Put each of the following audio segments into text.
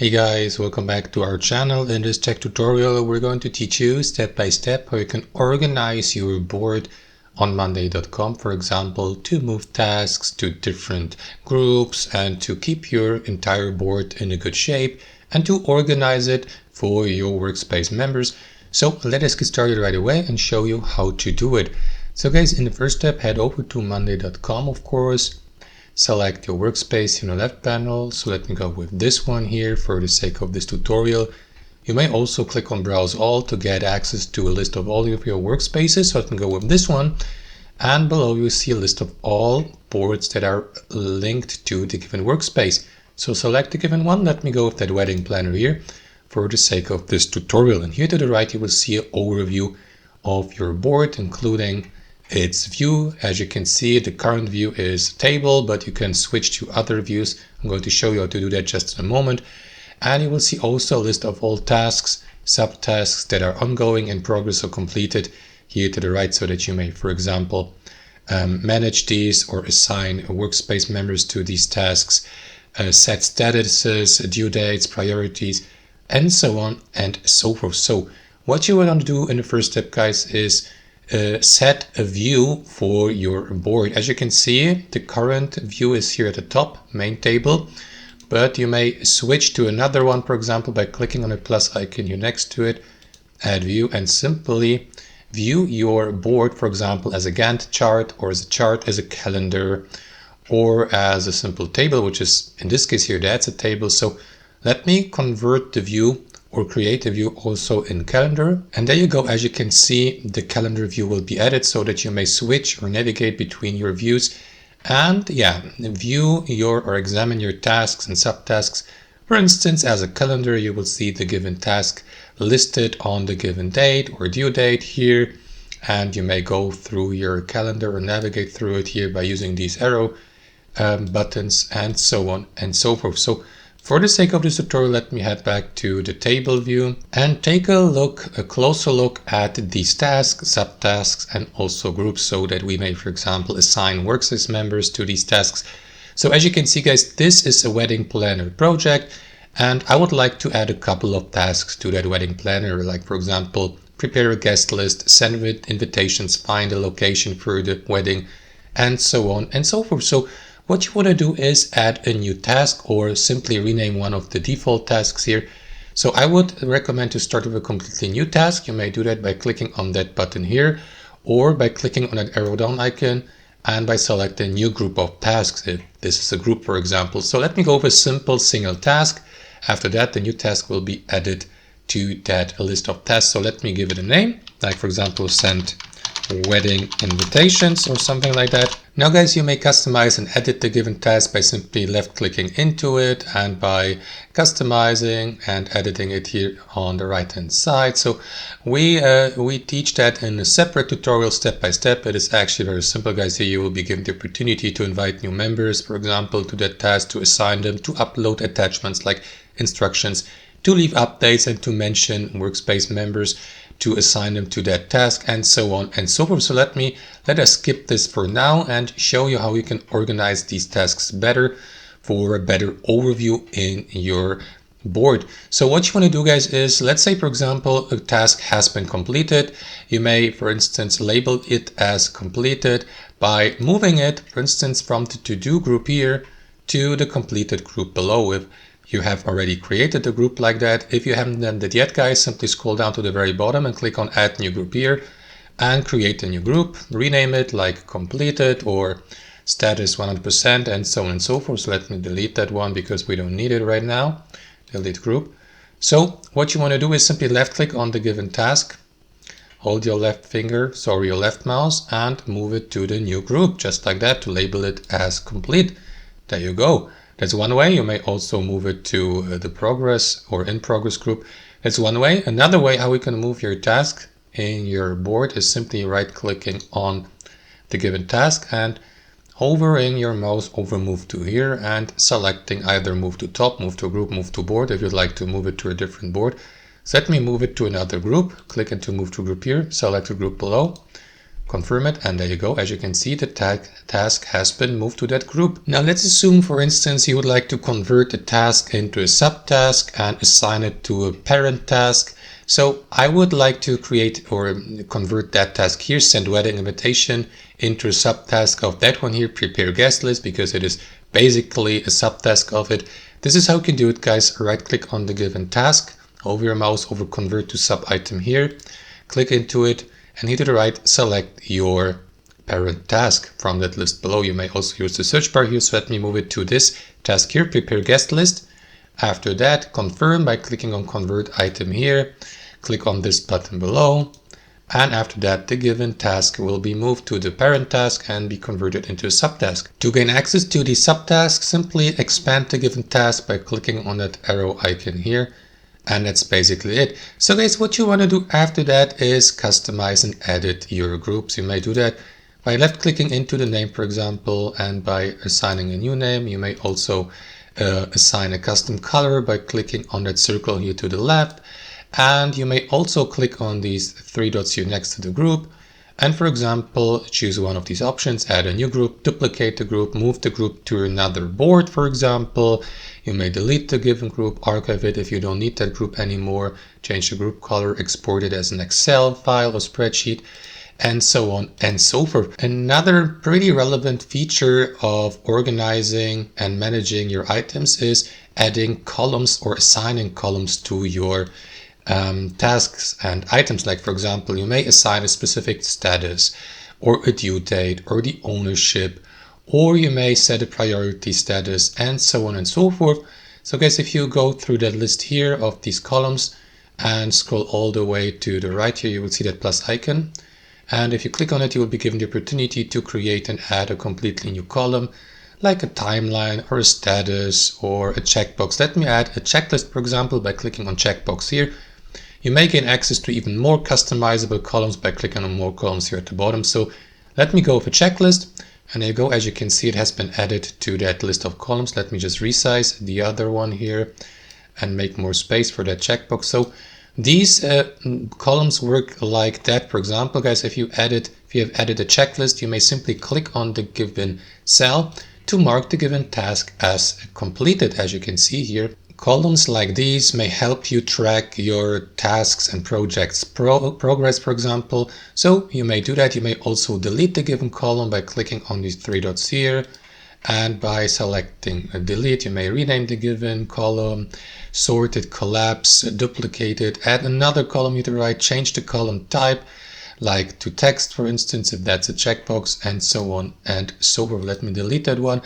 Hey guys, welcome back to our channel. In this tech tutorial, we're going to teach you step by step how you can organize your board on monday.com, for example, to move tasks to different groups and to keep your entire board in a good shape and to organize it for your workspace members. So let us get started right away and show you how to do it. So guys, in the first step, head over to monday.com, of course. Select your workspace in the left panel. So let me go with this one here for the sake of this tutorial. You may also click on Browse All to get access to a list of all of your workspaces. So let me go with this one. And below you see a list of all boards that are linked to the given workspace. So select the given one. Let me go with that wedding planner here for the sake of this tutorial. And here to the right, you will see an overview of your board, including its view. As you can see, the current view is table, but you can switch to other views. I'm going to show you how to do that just in a moment. And you will see also a list of all tasks, subtasks that are ongoing, in progress, or completed here to the right, so that you may, for example, manage these or assign workspace members to these tasks, set statuses, due dates, priorities, and so on and so forth. So what you want to do in the first step, guys, is set a view for your board. As you can see, the current view is here at the top, main table, but you may switch to another one, for example, by clicking on a plus icon here next to it, add view, and simply view your board, for example, as a Gantt chart, or as a chart, as a calendar, or as a simple table, which is, in this case here, that's a table. So let me convert the view or create a view also in calendar. And there you go. As you can see, the calendar view will be added so that you may switch or navigate between your views and view your or examine your tasks and subtasks. For instance, as a calendar, you will see the given task listed on the given date or due date here. And you may go through your calendar or navigate through it here by using these arrow buttons and so on and so forth. So for the sake of this tutorial, let me head back to the table view and take a closer look at these tasks, subtasks, and also groups, so that we may, for example, assign workspace members to these tasks. So as you can see, guys, this is a wedding planner project, and I would like to add a couple of tasks to that wedding planner, like, for example, prepare a guest list, send invitations, find a location for the wedding, and so on and so forth. So what you want to do is add a new task or simply rename one of the default tasks here. So I would recommend to start with a completely new task. You may do that by clicking on that button here, or by clicking on that arrow down icon and by selecting new group of tasks, if this is a group, for example. So let me go with a simple single task. After that, the new task will be added to that list of tasks. So let me give it a name, like, for example, send wedding invitations or something like that. Now, guys, you may customize and edit the given task by simply left clicking into it and by customizing and editing it here on the right hand side. So we teach that in a separate tutorial step by step. It is actually very simple, guys. Here you will be given the opportunity to invite new members, for example, to that task, to assign them, to upload attachments like instructions, to leave updates, and to mention workspace members, to assign them to that task, and so on and so forth. So let us skip this for now and show you how you can organize these tasks better for a better overview in your board. So what you want to do, guys, is, let's say, for example, a task has been completed. You may, for instance, label it as completed by moving it, for instance, from the to-do group here to the completed group below. If you have already created a group like that. If you haven't done that yet, guys, simply scroll down to the very bottom and click on add new group here and create a new group. Rename it like completed or status 100% and so on and so forth. So let me delete that one because we don't need it right now. Delete group. So what you want to do is simply left click on the given task, hold your your left mouse, and move it to the new group, just like that, to label it as complete. There you go. That's one way. You may also move it to the progress or in progress group. That's one way. Another way how we can move your task in your board is simply right clicking on the given task and hovering your mouse over move to here and selecting either move to top, move to group, move to board if you'd like to move it to a different board. So let me move it to another group. Click into move to group here, select a group below, confirm it, and there you go. As you can see, the task has been moved to that group. Now let's assume, for instance, you would like to convert the task into a subtask and assign it to a parent task. So I would like to create or convert that task here, send wedding invitation, into a subtask of that one here, prepare guest list, because it is basically a subtask of it. This is how you can do it, guys. Right click on the given task, over your mouse, over convert to sub item here, click into it, and here to the right, select your parent task from that list below. You may also use the search bar here, so let me move it to this task here, prepare guest list. After that, confirm by clicking on convert item here, click on this button below, and after that the given task will be moved to the parent task and be converted into a subtask. To gain access to the subtask, simply expand the given task by clicking on that arrow icon here, and that's basically it. So guys, what you want to do after that is customize and edit your groups. You may do that by left clicking into the name, for example, and by assigning a new name. You may also assign a custom color by clicking on that circle here to the left. And you may also click on these three dots here next to the group, and for example choose one of these options, add a new group, duplicate the group, move the group to another board, for example. You may delete the given group, archive it if you don't need that group anymore, change the group color, export it as an Excel file or spreadsheet, and so on and so forth. Another pretty relevant feature of organizing and managing your items is adding columns or assigning columns to your tasks and items. Like for example, you may assign a specific status or a due date or the ownership, or you may set a priority status, and so on and so forth. So guys, if you go through that list here of these columns and scroll all the way to the right here, you will see that plus icon, and if you click on it, you will be given the opportunity to create and add a completely new column, like a timeline or a status or a checkbox. Let me add a checklist, for example, by clicking on checkbox here. You may gain access to even more customizable columns by clicking on more columns here at the bottom. So let me go with a checklist, and there you go. As you can see, it has been added to that list of columns. Let me just resize the other one here and make more space for that checkbox. So these columns work like that. For example, guys, if you have added a checklist, you may simply click on the given cell to mark the given task as completed. As you can see here, columns like these may help you track your tasks and projects progress, for example. So you may do that. You may also delete the given column by clicking on these three dots here, and by selecting delete, you may rename the given column, sort it, collapse, duplicate it, add another column here to the right, change the column type, like to text, for instance, if that's a checkbox, and so on and so forth. Let me delete that one.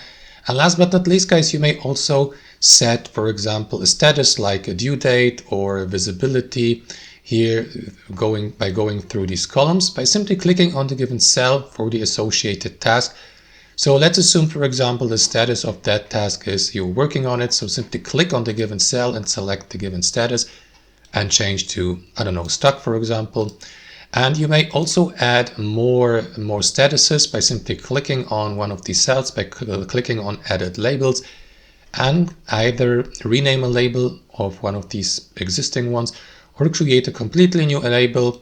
And last but not least, guys, you may also set, for example, a status like a due date or a visibility here, by going through these columns by simply clicking on the given cell for the associated task. So let's assume, for example, the status of that task is you're working on it. So simply click on the given cell and select the given status and change to, I don't know, stuck, for example. And you may also add more statuses by simply clicking on one of these cells, by clicking on edit labels, and either rename a label of one of these existing ones or create a completely new label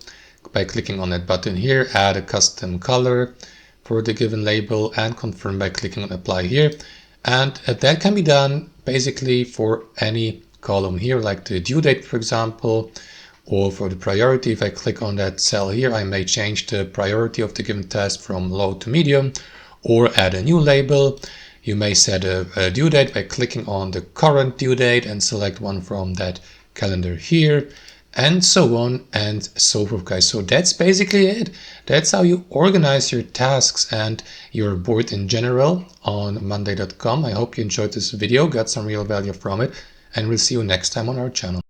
by clicking on that button here, add a custom color for the given label, and confirm by clicking on apply here. And that can be done basically for any column here, like the due date, for example, or for the priority. If I click on that cell here, I may change the priority of the given task from low to medium, or add a new label. You may set a due date by clicking on the current due date and select one from that calendar here, and so on and so forth, guys. So that's basically it. That's how you organize your tasks and your board in general on monday.com. I hope you enjoyed this video, got some real value from it, and we'll see you next time on our channel.